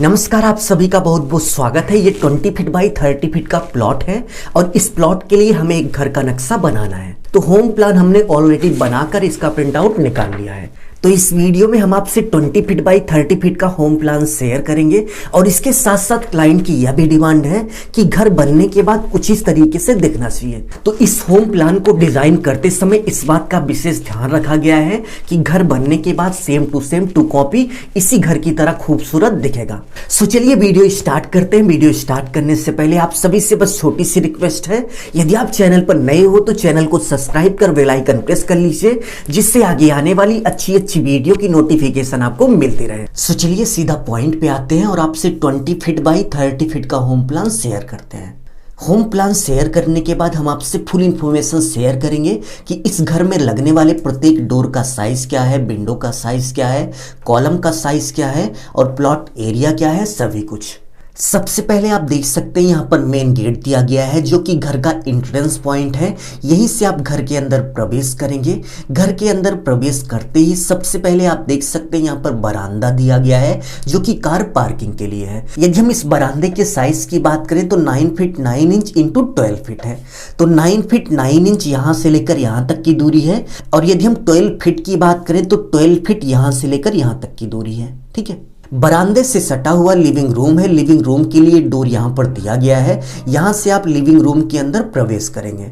नमस्कार, आप सभी का बहुत बहुत स्वागत है। ये 20 फीट बाई 30 फीट का प्लॉट है और इस प्लॉट के लिए हमें एक घर का नक्शा बनाना है। तो होम प्लान हमने ऑलरेडी बनाकर इसका प्रिंट आउट निकाल लिया है। तो इस वीडियो में हम आपसे 20 फीट बाई 30 फीट का होम प्लान शेयर करेंगे और इसके साथ साथ क्लाइंट की यह भी डिमांड है कि घर बनने के बाद कुछ इस तरीके से दिखना चाहिए। तो इस होम प्लान को डिजाइन करते समय इस बात का विशेष ध्यान रखा गया है कि घर बनने के बाद सेम टू कॉपी इसी घर की तरह खूबसूरत दिखेगा। सो चलिए वीडियो स्टार्ट करते हैं। वीडियो स्टार्ट करने से पहले आप सभी से बस छोटी सी रिक्वेस्ट है, यदि आप चैनल पर नए हो तो चैनल को सब्सक्राइब कर बेल आइकन प्रेस कर लीजिए, जिससे आगे आने वाली अच्छी वीडियो की नोटिफिकेशन आपको मिलती रहे। सो चलिए सीधा पॉइंट पे आते हैं और आपसे 20 फीट बाई 30 फीट का होम प्लान शेयर करते हैं। होम प्लान शेयर करने के बाद हम आपसे फुल इंफॉर्मेशन शेयर करेंगे कि इस घर में लगने वाले प्रत्येक डोर का साइज क्या है, विंडो का साइज क्या है, कॉलम का साइज क्या है और प्लॉट एरिया क्या है, सभी कुछ। सबसे पहले आप देख सकते हैं यहाँ पर मेन गेट दिया गया है जो कि घर का एंट्रेंस पॉइंट है। यहीं से आप घर के अंदर प्रवेश करेंगे। घर के अंदर प्रवेश करते ही सबसे पहले आप देख सकते हैं यहाँ पर बरामदा दिया गया है जो कि कार पार्किंग के लिए है। यदि हम इस बरामदे के साइज की बात करें तो 9 फीट 9 इंच इंटू 12 फीट है। तो 9 फीट 9 इंच यहाँ से लेकर यहाँ तक की दूरी है और यदि हम 12 फीट की बात करें तो 12 फीट यहाँ से लेकर यहाँ तक की दूरी है। ठीक है। बरामदे से सटा हुआ लिविंग रूम है। लिविंग रूम के लिए डोर यहाँ पर दिया गया है। यहाँ से आप लिविंग रूम के अंदर प्रवेश करेंगे।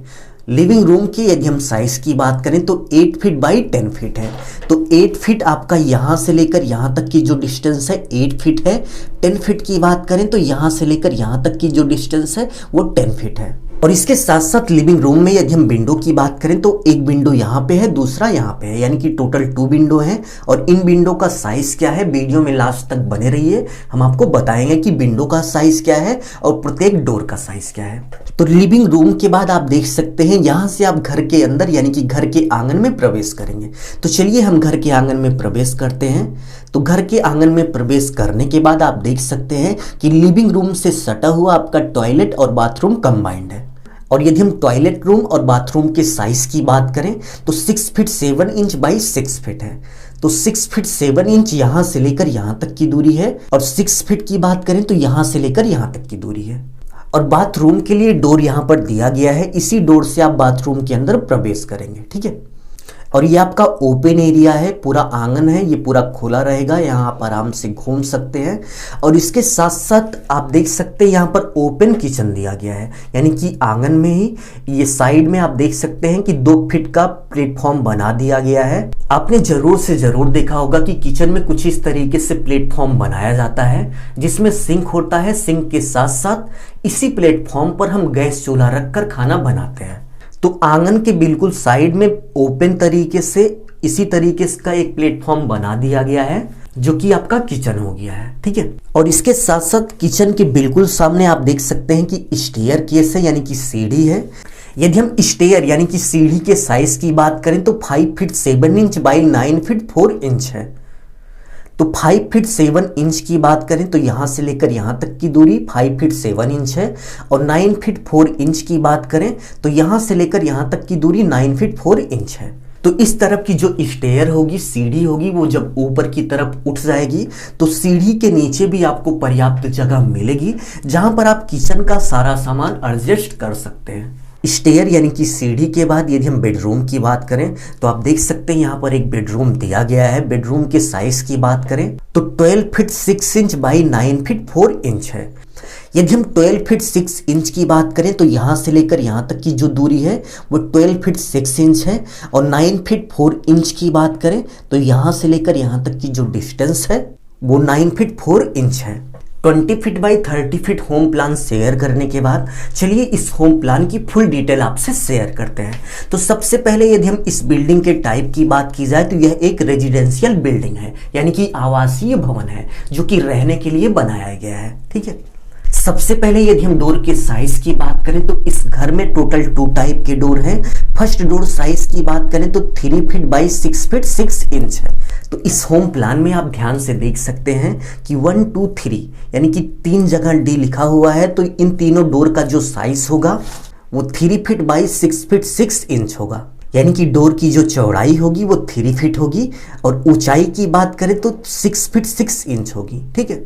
लिविंग रूम की यदि हम साइज की बात करें तो 8 फीट बाई 10 फीट है। तो 8 फीट आपका यहाँ से लेकर यहाँ तक की जो डिस्टेंस है 8 फीट है। 10 फीट की बात करें तो यहाँ से लेकर यहाँ तक की जो डिस्टेंस है वो 10 फीट है। और इसके साथ साथ लिविंग रूम में यदि हम विंडो की बात करें तो एक विंडो यहाँ पे है, दूसरा यहाँ पे है, यानी कि टोटल 2 विंडो हैं। और इन विंडो का साइज क्या है, वीडियो में लास्ट तक बने रहिए, हम आपको बताएंगे कि विंडो का साइज क्या है और प्रत्येक डोर का साइज क्या है। तो लिविंग रूम के बाद आप देख सकते हैं यहाँ से आप घर के अंदर यानी कि घर के आंगन में प्रवेश करेंगे। तो चलिए हम घर के आंगन में प्रवेश करते हैं। तो घर के आंगन में प्रवेश करने के बाद आप देख सकते हैं कि लिविंग रूम से सटा हुआ आपका टॉयलेट और बाथरूम कंबाइंड है। और यदि हम टॉयलेट रूम और बाथरूम के साइज की बात करें तो 6 फीट 7 इंच बाई 6 फीट है। तो 6 फीट 7 इंच यहाँ से लेकर यहाँ तक की दूरी है और 6 फीट की बात करें तो यहाँ से लेकर यहाँ तक की दूरी है। और बाथरूम के लिए डोर यहाँ पर दिया गया है। इसी डोर से आप बाथरूम के अंदर प्रवेश करेंगे। ठीक है। और ये आपका ओपन एरिया है, पूरा आंगन है, ये पूरा खुला रहेगा, यहाँ आप आराम से घूम सकते हैं। और इसके साथ साथ आप देख सकते हैं यहाँ पर ओपन किचन दिया गया है, यानी कि आंगन में ही ये साइड में आप देख सकते हैं कि 2 फीट का प्लेटफॉर्म बना दिया गया है। आपने जरूर से जरूर देखा होगा कि किचन में कुछ इस तरीके से प्लेटफॉर्म बनाया जाता है जिसमें सिंक होता है। सिंक के साथ साथ इसी प्लेटफॉर्म पर हम गैस चूल्हा रखकर खाना बनाते हैं। तो आंगन के बिल्कुल साइड में ओपन तरीके से इसी तरीके का एक प्लेटफॉर्म बना दिया गया है जो कि आपका किचन हो गया है। ठीक है। और इसके साथ साथ किचन के बिल्कुल सामने आप देख सकते हैं कि स्टेयर केस है, यानी कि सीढ़ी है। यदि हम स्टेयर यानी कि सीढ़ी के साइज की बात करें तो 5 feet 7 inch by 9 feet 4 inch है। तो 5 फीट 7 इंच की बात करें तो यहाँ से लेकर यहाँ तक की दूरी 5 फीट 7 इंच है। और 9 फीट 4 इंच की बात करें तो यहाँ से लेकर यहाँ तक की दूरी 9 फीट 4 इंच है। तो इस तरफ की जो स्टेयर होगी, सीढ़ी होगी, वो जब ऊपर की तरफ उठ जाएगी तो सीढ़ी के नीचे भी आपको पर्याप्त जगह मिलेगी जहां पर आप किचन का सारा सामान एडजस्ट कर सकते हैं। स्टेयर यानी कि सीढ़ी के बाद यदि हम बेडरूम की बात करें तो आप देख सकते हैं यहाँ पर एक बेडरूम दिया गया है। बेडरूम के साइज की बात करें तो 12 feet 6 inch by 9 feet 4 inch है। यदि हम 12 फीट 6 इंच की बात करें तो यहाँ से लेकर यहाँ तक की जो दूरी है वो 12 फीट 6 इंच है। और 9 फीट 4 इंच की बात करें तो यहाँ से लेकर यहाँ तक की जो डिस्टेंस है वो 9 फीट 4 इंच है। 20 feet by 30 feet home plan share करने के बाद चलिए इस होम प्लान की फुल डिटेल आपसे शेयर करते हैं। तो सबसे पहले यदि हम इस बिल्डिंग के टाइप की बात की जाए तो यह एक रेजिडेंशियल बिल्डिंग है, यानी कि आवासीय भवन है जो कि रहने के लिए बनाया गया है। ठीक है। सबसे पहले यदि हम डोर के साइज की बात करें तो इस घर में टोटल 2 टाइप के डोर हैं। फर्स्ट डोर साइज की बात करें तो 3 फीट बाई 6 फीट 6 इंच है। तो इस होम प्लान में आप ध्यान से देख सकते हैं कि 1 2 3 यानी कि 3 जगह डी लिखा हुआ है। तो इन तीनों डोर का जो साइज होगा वो 3 फीट बाई 6 फीट 6 इंच होगा। यानी कि डोर की जो चौड़ाई होगी वो 3 फीट होगी और ऊंचाई की बात करें तो 6 फीट 6 इंच होगी। ठीक है।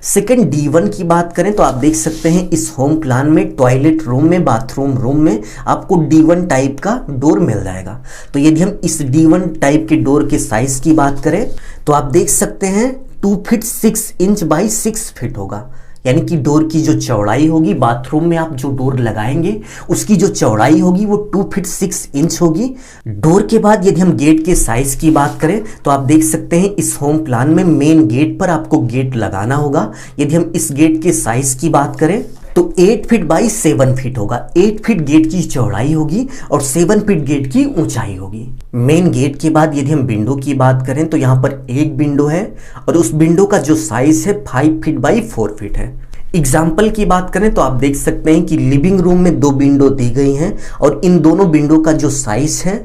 सेकंड D1 की बात करें तो आप देख सकते हैं इस होम प्लान में टॉयलेट रूम में, बाथरूम रूम में आपको D1 टाइप का डोर मिल जाएगा। तो यदि हम इस D1 टाइप के डोर के साइज की बात करें तो आप देख सकते हैं 2 फीट 6 इंच बाई 6 फीट होगा, यानी कि डोर की जो चौड़ाई होगी, बाथरूम में आप जो डोर लगाएंगे उसकी जो चौड़ाई होगी वो 2 फीट 6 इंच होगी। डोर के बाद यदि हम गेट के साइज की बात करें तो आप देख सकते हैं इस होम प्लान में मेन गेट पर आपको गेट लगाना होगा। यदि हम इस गेट के साइज की बात करें तो 8 फीट बाई 7 फीट होगा। 8 फीट गेट की चौड़ाई होगी और 7 फीट गेट की ऊंचाई होगी। मेन गेट के बाद यदि हम विंडो की बात करें तो यहाँ पर एक विंडो है और उस विंडो का जो साइज है 5 फीट बाई 4 फीट है। एग्जाम्पल की बात करें तो आप देख सकते हैं कि लिविंग रूम में 2 विंडो दी गई हैं और इन दोनों विंडो का जो साइज है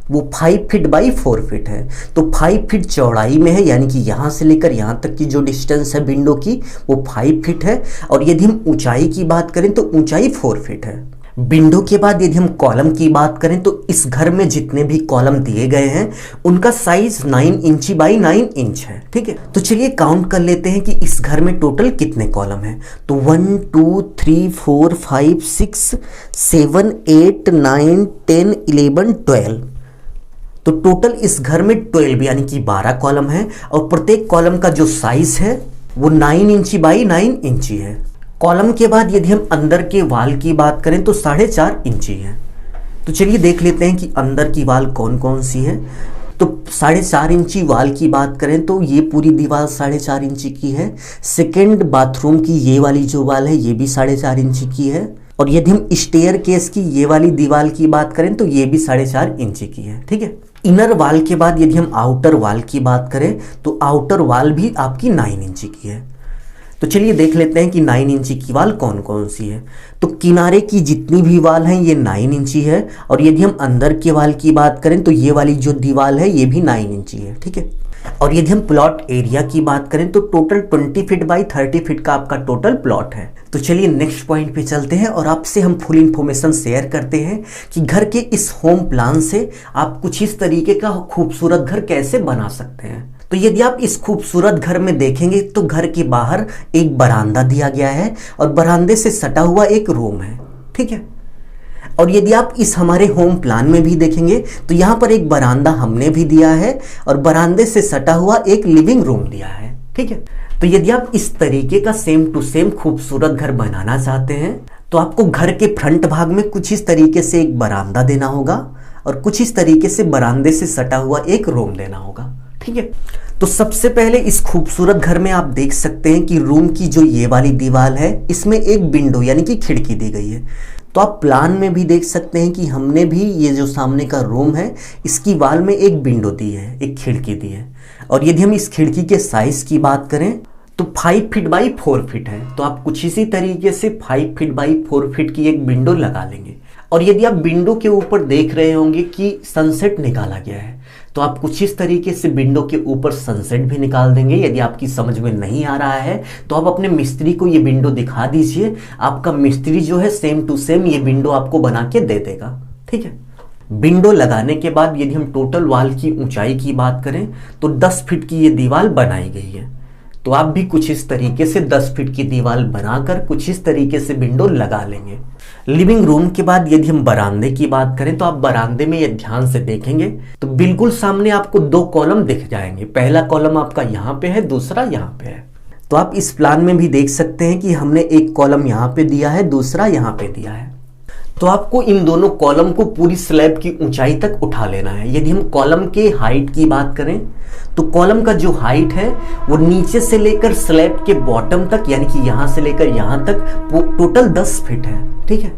वो 5 फीट बाई 4 फीट है। तो 5 फीट चौड़ाई में है, यानी कि यहाँ से लेकर यहाँ तक की जो डिस्टेंस है विंडो की वो 5 फीट है। और यदि हम ऊंचाई की बात करें तो ऊंचाई 4 फीट है। विंडो के बाद यदि हम कॉलम की बात करें तो इस घर में जितने भी कॉलम दिए गए हैं उनका साइज 9 इंची बाई 9 इंच है। ठीक है, तो चलिए काउंट कर लेते हैं कि इस घर में टोटल कितने कॉलम हैं। तो 1 2 3 4 5 6 7 8 9 10 11 12, तो टोटल इस घर में 12 यानी कि 12 कॉलम है और प्रत्येक कॉलम का जो साइज है वो 9 इंची बाई 9 इंची है। कॉलम के बाद यदि हम अंदर के वाल की बात करें तो 4.5 इंची है। तो चलिए देख लेते हैं कि अंदर की वाल कौन कौन सी है। तो 4.5 इंची वाल की बात करें तो ये पूरी दीवार 4.5 इंची की है। सेकेंड बाथरूम की ये वाली जो वाल है ये भी 4.5 इंची की है। और यदि हम स्टेयर केस की ये वाली दीवार की बात करें तो ये भी 4.5 इंची की है। ठीक है, इनर वाल के बाद यदि हम आउटर वाल की बात करें तो आउटर वाल भी आपकी 9 इंची की है। तो चलिए देख लेते हैं कि 9 इंची की वाल कौन कौन सी है। तो किनारे की जितनी भी वाल हैं ये 9 इंची है और यदि हम अंदर के वाल की बात करें तो ये वाली जो दीवार है ये भी 9 इंची है। ठीक है, और यदि हम प्लॉट एरिया की बात करें तो टोटल 20 फीट बाई 30 फीट का आपका टोटल प्लॉट है। तो चलिए नेक्स्ट पॉइंट पे चलते हैं और आपसे हम फुल इंफॉर्मेशन शेयर करते हैं कि घर के इस होम प्लान से आप कुछ इस तरीके का खूबसूरत घर कैसे बना सकते हैं। तो यदि आप इस खूबसूरत घर में देखेंगे तो घर के बाहर एक बरामदा दिया गया है और बरामदे से सटा हुआ एक रूम है। ठीक है, और यदि आप इस हमारे होम प्लान में भी देखेंगे तो यहाँ पर एक बरामदा हमने भी दिया है और बरामदे से सटा हुआ एक लिविंग रूम दिया है। ठीक है, तो यदि आप इस तरीके का सेम टू सेम खूबसूरत घर बनाना चाहते हैं तो आपको घर के फ्रंट भाग में कुछ इस तरीके से एक बरामदा देना होगा और कुछ इस तरीके से बरामदे से सटा हुआ एक रूम देना होगा। ठीक है, तो सबसे पहले इस खूबसूरत घर में आप देख सकते हैं कि रूम की जो ये वाली दीवार है इसमें एक विंडो यानी कि खिड़की दी गई है। तो आप प्लान में भी देख सकते हैं कि हमने भी ये जो सामने का रूम है इसकी वाल में एक विंडो दी है, एक खिड़की दी है। और यदि हम इस खिड़की के साइज की बात करें तो 5 फीट बाई 4 फीट है। तो आप कुछ इसी तरीके से 5 फीट बाई 4 फीट की एक विंडो लगा लेंगे। और यदि आप विंडो के ऊपर देख रहे होंगे कि सनसेट निकाला गया है तो आप कुछ इस तरीके से विंडो के ऊपर सनसेट भी निकाल देंगे। यदि आपकी समझ में नहीं आ रहा है तो आप अपने मिस्त्री को ये विंडो दिखा दीजिए, आपका मिस्त्री जो है सेम टू सेम ये विंडो आपको बना के दे देगा। ठीक है, विंडो लगाने के बाद यदि हम टोटल वाल की ऊंचाई की बात करें तो 10 फीट की ये दीवार बनाई गई है। तो आप भी कुछ इस तरीके से 10 फीट की दीवार बनाकर कुछ इस तरीके से विंडो लगा लेंगे। लिविंग रूम के बाद यदि हम बरामदे की बात करें तो आप बरामदे में ये ध्यान से देखेंगे तो बिल्कुल सामने आपको 2 कॉलम दिख जाएंगे। पहला कॉलम आपका यहाँ पे है, दूसरा यहाँ पे है। तो आप इस प्लान में भी देख सकते हैं कि हमने एक कॉलम यहाँ पे दिया है, दूसरा यहाँ पे दिया है। तो आपको इन दोनों कॉलम को पूरी स्लैब की ऊंचाई तक उठा लेना है। यदि हम कॉलम के हाइट की बात करें तो कॉलम का जो हाइट है वो नीचे से लेकर स्लैब के बॉटम तक यानी कि यहाँ से लेकर यहाँ तक वो टोटल 10 फीट है। ठीक है,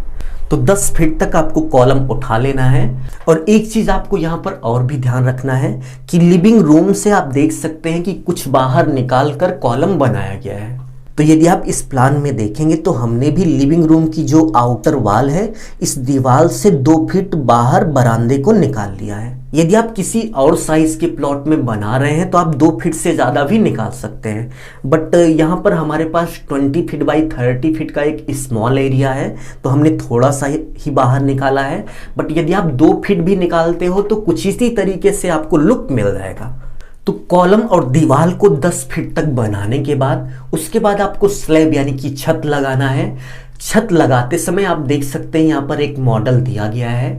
तो 10 फीट तक आपको कॉलम उठा लेना है। और एक चीज आपको यहाँ पर और भी ध्यान रखना है कि लिविंग रूम से आप देख सकते हैं कि कुछ बाहर निकाल कर कॉलम बनाया गया है। तो यदि आप इस प्लान में देखेंगे तो हमने भी लिविंग रूम की जो आउटर वॉल है इस दीवार से 2 फीट बाहर बरामदे को निकाल लिया है। यदि आप किसी और साइज के प्लॉट में बना रहे हैं तो आप 2 फीट से ज़्यादा भी निकाल सकते हैं, बट यहाँ पर हमारे पास 20 फीट बाई 30 फीट का एक स्मॉल एरिया है तो हमने थोड़ा सा ही बाहर निकाला है। बट यदि आप 2 फीट भी निकालते हो तो कुछ इसी तरीके से आपको लुक मिल जाएगा। तो कॉलम और दीवार को 10 फीट तक बनाने के बाद उसके बाद आपको स्लैब यानी कि छत लगाना है। छत लगाते समय आप देख सकते हैं यहाँ पर एक मॉडल दिया गया है।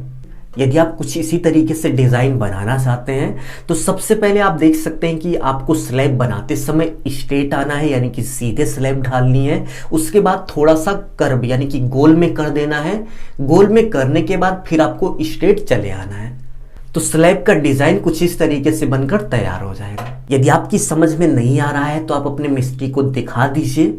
यदि आप कुछ इसी तरीके से डिज़ाइन बनाना चाहते हैं तो सबसे पहले आप देख सकते हैं कि आपको स्लैब बनाते समय स्ट्रेट आना है, यानी कि सीधे स्लैब ढालनी है। उसके बाद थोड़ा सा कर्व यानी कि गोल में कर देना है। गोल में करने के बाद फिर आपको स्ट्रेट चले आना है। तो स्लैब का डिज़ाइन कुछ इस तरीके से बनकर तैयार हो जाएगा। यदि आपकी समझ में नहीं आ रहा है तो आप अपने मिस्त्री को दिखा दीजिए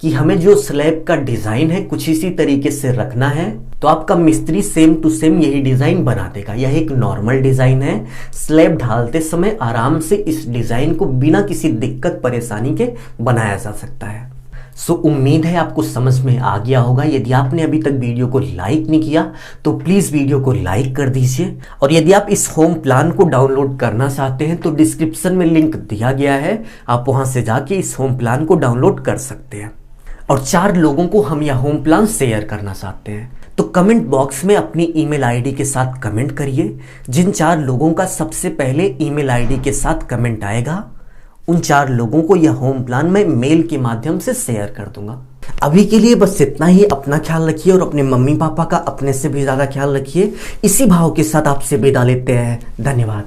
कि हमें जो स्लैब का डिज़ाइन है कुछ इसी तरीके से रखना है, तो आपका मिस्त्री सेम टू सेम यही डिज़ाइन बना देगा। यह एक नॉर्मल डिज़ाइन है। स्लैब ढालते समय आराम से इस डिज़ाइन को बिना किसी दिक्कत परेशानी के बनाया जा सकता है। सो उम्मीद है आपको समझ में आ गया होगा। यदि आपने अभी तक वीडियो को लाइक नहीं किया तो प्लीज़ वीडियो को लाइक कर दीजिए। और यदि आप इस होम प्लान को डाउनलोड करना चाहते हैं तो डिस्क्रिप्शन में लिंक दिया गया है, आप वहां से जाके इस होम प्लान को डाउनलोड कर सकते हैं। और 4 लोगों को हम यह होम प्लान शेयर करना चाहते हैं, तो कमेंट बॉक्स में अपनी ईमेल आईडी के साथ कमेंट करिए। जिन 4 लोगों का सबसे पहले ईमेल आईडी के साथ कमेंट आएगा उन 4 लोगों को यह होम प्लान मैं मेल के माध्यम से शेयर कर दूंगा। अभी के लिए बस इतना ही। अपना ख्याल रखिए और अपने मम्मी पापा का अपने से भी ज़्यादा ख्याल रखिए। इसी भाव के साथ आपसे विदा लेते हैं। धन्यवाद।